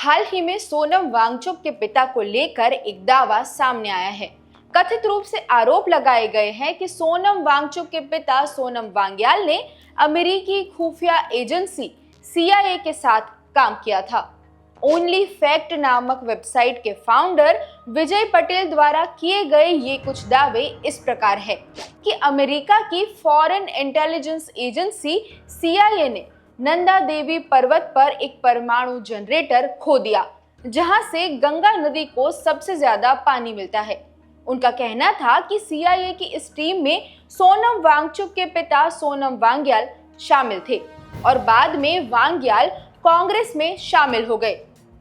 हाल ही में सोनम वांगचुक के पिता को लेकर एक दावा सामने आया है। कथित रूप से आरोप लगाए गए हैं कि सोनम वांगचुक के पिता सोनम वांग्याल ने अमेरिकी खुफिया एजेंसी CIA के साथ काम किया था। ओनली फैक्ट नामक वेबसाइट के फाउंडर विजय पटेल द्वारा किए गए ये कुछ दावे इस प्रकार है कि अमेरिका की फॉरेन इंटेलिजेंस एजेंसी CIA ने नंदा देवी पर्वत पर एक परमाणु जनरेटर खो दिया, जहां से गंगा नदी को सबसे ज्यादा पानी मिलता है। उनका कहना था कि CIA की इस टीम में सोनम वांगचुक के पिता सोनम वांग्याल शामिल थे और बाद में वांग्याल कांग्रेस में शामिल हो गए।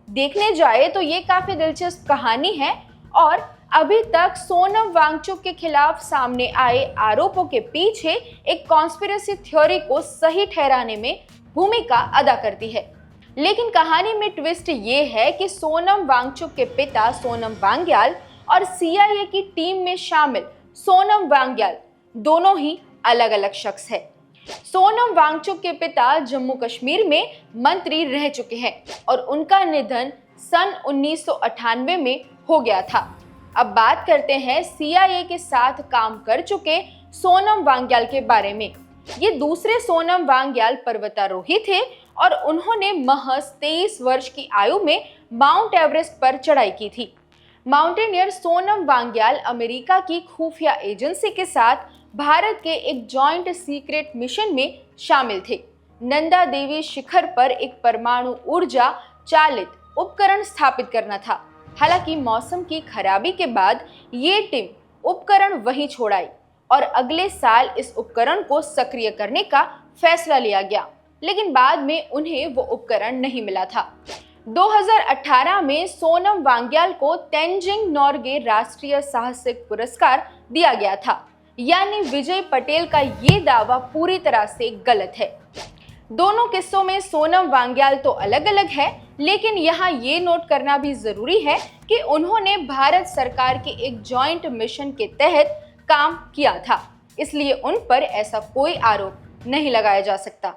देखने जाए तो ये काफी दिलचस्प कहानी है और अभी तक सोनम वांगचुक के खिलाफ सामने आए आरोपों के पीछे एक कॉन्स्पिरेसी थ्योरी को सही ठहराने में भूमिका अदा करती है। लेकिन कहानी में ट्विस्ट ये है कि सोनम वांगचुक के पिता सोनम वांग्याल और CIA की टीम में शामिल सोनम वांग्याल दोनों ही अलग अलग शख्स है। सोनम वांगचुक के पिता जम्मू कश्मीर में मंत्री रह चुके हैं और उनका निधन सन 1998 में हो गया था। अब बात करते हैं CIA के साथ काम कर चुके सोनम वांग्याल के बारे में। ये दूसरे सोनम वांग्याल पर्वतारोही थे और उन्होंने महज 23 वर्ष की आयु में माउंट एवरेस्ट पर चढ़ाई की थी। माउंटेनियर सोनम वांग्याल अमेरिका की खुफिया एजेंसी के साथ भारत के एक जॉइंट सीक्रेट मिशन में शामिल थे। नंदा देवी शिखर पर एक परमाणु ऊर्जा चालित उपकरण स्थापित करना था। हालांकि मौसम की खराबी के बाद ये टीम उपकरण वहीं छोड़ आई और अगले साल इस उपकरण को सक्रिय करने का फैसला लिया गया, लेकिन बाद में उन्हें वो उपकरण नहीं मिला था। 2018 में सोनम वांग्याल को तेंजिंग नोर्गे राष्ट्रीय साहसिक पुरस्कार दिया गया था। यानी विजय पटेल का ये दावा पूरी तरह से गलत है। दोनों किस्सों में सोनम वांग्याल तो अलग अलग है, लेकिन यहाँ ये नोट करना भी जरूरी है कि उन्होंने भारत सरकार के एक जॉइंट मिशन के तहत काम किया था, इसलिए उन पर ऐसा कोई आरोप नहीं लगाया जा सकता।